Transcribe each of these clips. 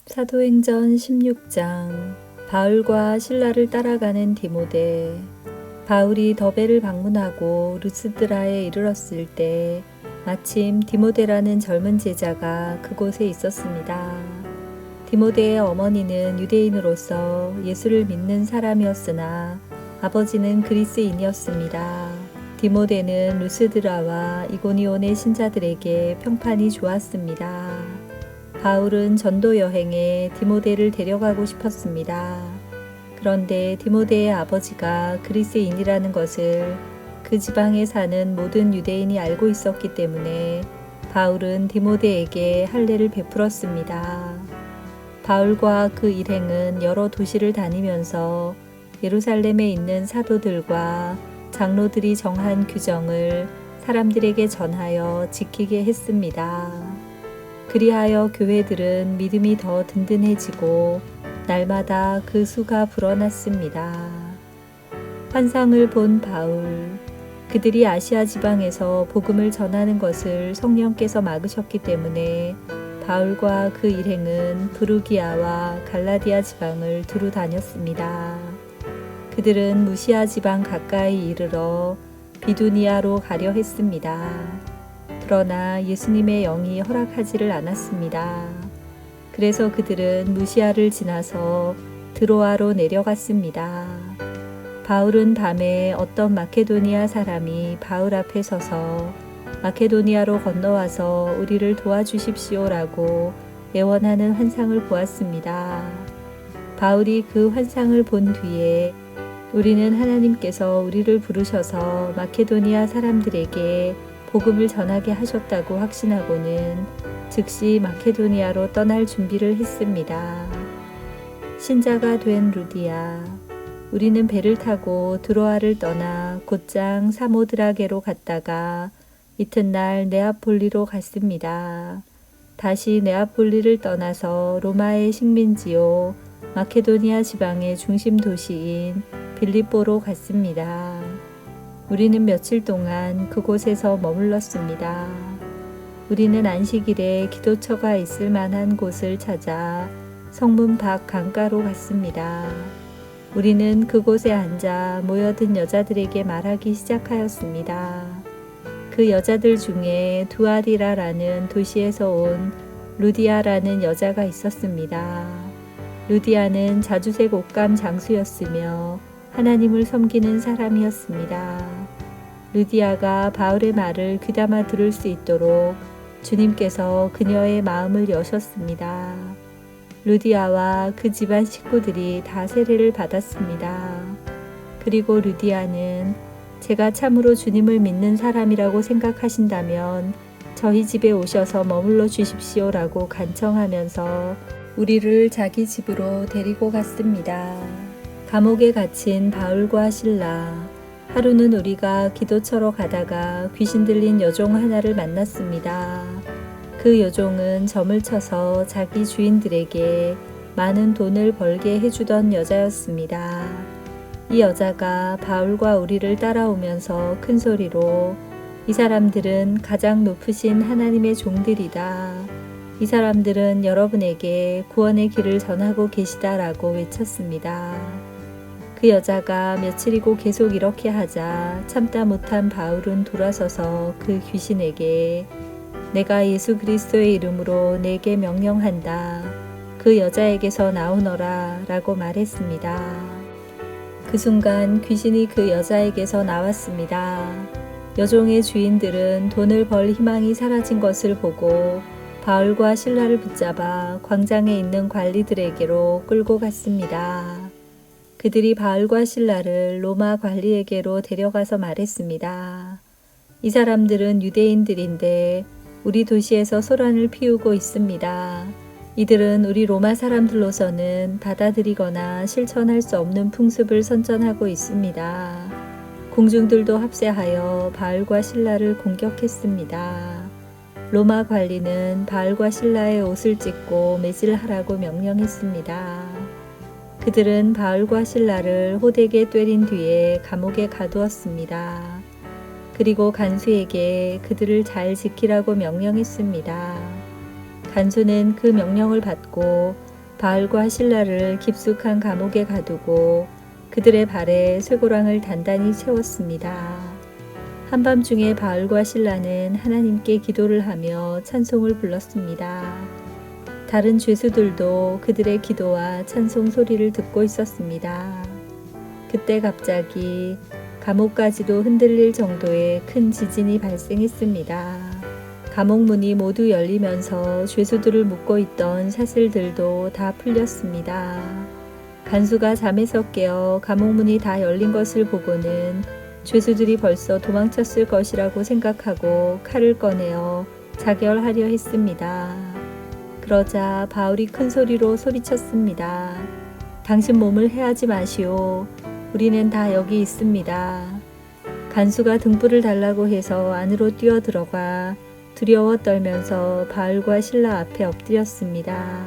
사도행전 16장. 바울과 실라를 따라가는 디모데. 바울이 더베를 방문하고 루스드라에 이르렀을 때 마침 디모데라는 젊은 제자가 그곳에 있었습니다. 디모데의 어머니는 유대인으로서 예수를 믿는 사람이었으나 아버지는 그리스인이었습니다. 디모데는 루스드라와 이고니온의 신자들에게 평판이 좋았습니다. 바울은 전도 여행에 디모데를 데려가고 싶었습니다. 그런데 디모데의 아버지가 그리스인이라는 것을 그 지방에 사는 모든 유대인이 알고 있었기 때문에 바울은 디모데에게 할례를 베풀었습니다. 바울과 그 일행은 여러 도시를 다니면서 예루살렘에 있는 사도들과 장로들이 정한 규정을 사람들에게 전하여 지키게 했습니다. 그리하여 교회들은 믿음이 더 든든해지고 날마다 그 수가 불어났습니다. 환상을 본 바울. 그들이 아시아 지방에서 복음을 전하는 것을 성령께서 막으셨기 때문에 바울과 그 일행은 부르기아와 갈라디아 지방을 두루 다녔습니다. 그들은 무시아 지방 가까이 이르러 비두니아로 가려 했습니다. 그러나 예수님의 영이 허락하지를 않았습니다. 그래서 그들은 무시아를 지나서 드로아로 내려갔습니다. 바울은 밤에 어떤 마케도니아 사람이 바울 앞에 서서 마케도니아로 건너와서 우리를 도와주십시오라고 애원하는 환상을 보았습니다. 바울이 그 환상을 본 뒤에 우리는 하나님께서 우리를 부르셔서 마케도니아 사람들에게 복음을 전하게 하셨다고 확신하고는 즉시 마케도니아로 떠날 준비를 했습니다. 신자가 된 루디아. 우리는 배를 타고 드로아를 떠나 곧장 사모드라게로 갔다가 이튿날 네아폴리로 갔습니다. 다시 네아폴리를 떠나서 로마의 식민지요 마케도니아 지방의 중심 도시인 빌립보로 갔습니다. 우리는 며칠 동안 그곳에서 머물렀습니다. 우리는 안식일에 기도처가 있을 만한 곳을 찾아 성문 밖 강가로 갔습니다. 우리는 그곳에 앉아 모여든 여자들에게 말하기 시작하였습니다. 그 여자들 중에 두아디라라는 도시에서 온 루디아라는 여자가 있었습니다. 루디아는 자주색 옷감 장수였으며 하나님을 섬기는 사람이었습니다. 루디아가 바울의 말을 귀담아 들을 수 있도록 주님께서 그녀의 마음을 여셨습니다. 루디아와 그 집안 식구들이 다 세례를 받았습니다. 그리고 루디아는 제가 참으로 주님을 믿는 사람이라고 생각하신다면 저희 집에 오셔서 머물러 주십시오라고 간청하면서 우리를 자기 집으로 데리고 갔습니다. 감옥에 갇힌 바울과 실라. 하루는 우리가 기도처로 가다가 귀신 들린 여종 하나를 만났습니다. 그 여종은 점을 쳐서 자기 주인들에게 많은 돈을 벌게 해주던 여자였습니다. 이 여자가 바울과 우리를 따라오면서 큰 소리로 이 사람들은 가장 높으신 하나님의 종들이다. 이 사람들은 여러분에게 구원의 길을 전하고 계시다라고 외쳤습니다. 그 여자가 며칠이고 계속 이렇게 하자 참다 못한 바울은 돌아서서 그 귀신에게 내가 예수 그리스도의 이름으로 내게 명령한다. 그 여자에게서 나오너라 라고 말했습니다. 그 순간 귀신이 그 여자에게서 나왔습니다. 여종의 주인들은 돈을 벌 희망이 사라진 것을 보고 바울과 실라를 붙잡아 광장에 있는 관리들에게로 끌고 갔습니다. 그들이 바울과 실라를 로마 관리에게로 데려가서 말했습니다. 이 사람들은 유대인들인데 우리 도시에서 소란을 피우고 있습니다. 이들은 우리 로마 사람들로서는 받아들이거나 실천할 수 없는 풍습을 선전하고 있습니다. 공중들도 합세하여 바울과 실라를 공격했습니다. 로마 관리는 바울과 실라의 옷을 찢고 매질하라고 명령했습니다. 그들은 바울과 실라를 호되게 때린 뒤에 감옥에 가두었습니다. 그리고 간수에게 그들을 잘 지키라고 명령했습니다. 간수는 그 명령을 받고 바울과 실라를 깊숙한 감옥에 가두고 그들의 발에 쇠고랑을 단단히 채웠습니다. 한밤중에 바울과 실라는 하나님께 기도를 하며 찬송을 불렀습니다. 다른 죄수들도 그들의 기도와 찬송 소리를 듣고 있었습니다. 그때 갑자기 감옥까지도 흔들릴 정도의 큰 지진이 발생했습니다. 감옥 문이 모두 열리면서 죄수들을 묶고 있던 사슬들도 다 풀렸습니다. 간수가 잠에서 깨어 감옥 문이 다 열린 것을 보고는 죄수들이 벌써 도망쳤을 것이라고 생각하고 칼을 꺼내어 자결하려 했습니다. 그러자 바울이 큰 소리로 소리쳤습니다. 당신 몸을 해하지 마시오. 우리는 다 여기 있습니다. 간수가 등불을 달라고 해서 안으로 뛰어들어가 두려워 떨면서 바울과 실라 앞에 엎드렸습니다.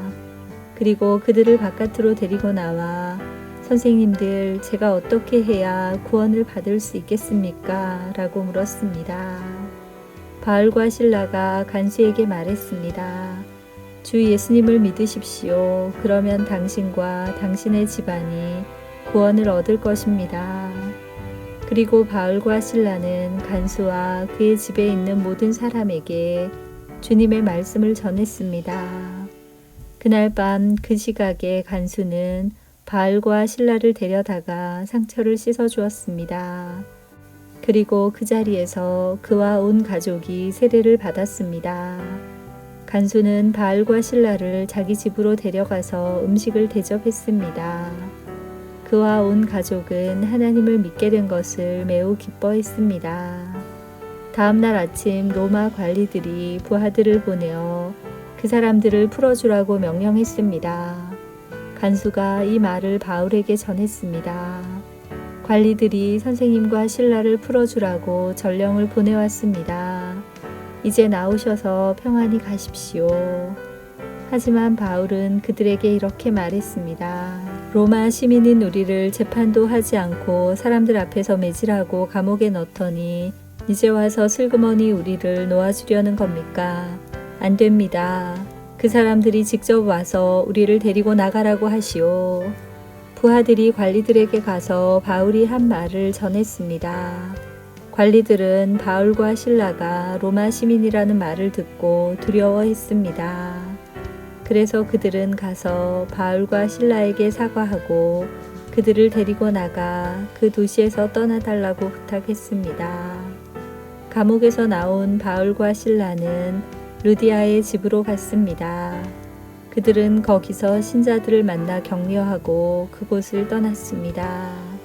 그리고 그들을 바깥으로 데리고 나와 선생님들, 제가 어떻게 해야 구원을 받을 수 있겠습니까? 라고 물었습니다. 바울과 실라가 간수에게 말했습니다. 주 예수님을 믿으십시오. 그러면 당신과 당신의 집안이 구원을 얻을 것입니다. 그리고 바울과 실라는 간수와 그의 집에 있는 모든 사람에게 주님의 말씀을 전했습니다. 그날 밤 그 시각에 간수는 바울과 실라를 데려다가 상처를 씻어 주었습니다. 그리고 그 자리에서 그와 온 가족이 세례를 받았습니다. 간수는 바울과 실라를 자기 집으로 데려가서 음식을 대접했습니다. 그와 온 가족은 하나님을 믿게 된 것을 매우 기뻐했습니다. 다음 날 아침 로마 관리들이 부하들을 보내어 그 사람들을 풀어주라고 명령했습니다. 간수가 이 말을 바울에게 전했습니다. 관리들이 선생님과 실라를 풀어주라고 전령을 보내왔습니다. 이제 나오셔서 평안히 가십시오. 하지만 바울은 그들에게 이렇게 말했습니다. 로마 시민인 우리를 재판도 하지 않고 사람들 앞에서 매질하고 감옥에 넣더니 이제 와서 슬그머니 우리를 놓아주려는 겁니까? 안 됩니다. 그 사람들이 직접 와서 우리를 데리고 나가라고 하시오. 부하들이 관리들에게 가서 바울이 한 말을 전했습니다. 관리들은 바울과 실라가 로마 시민이라는 말을 듣고 두려워했습니다. 그래서 그들은 가서 바울과 실라에게 사과하고 그들을 데리고 나가 그 도시에서 떠나달라고 부탁했습니다. 감옥에서 나온 바울과 실라는 루디아의 집으로 갔습니다. 그들은 거기서 신자들을 만나 격려하고 그곳을 떠났습니다.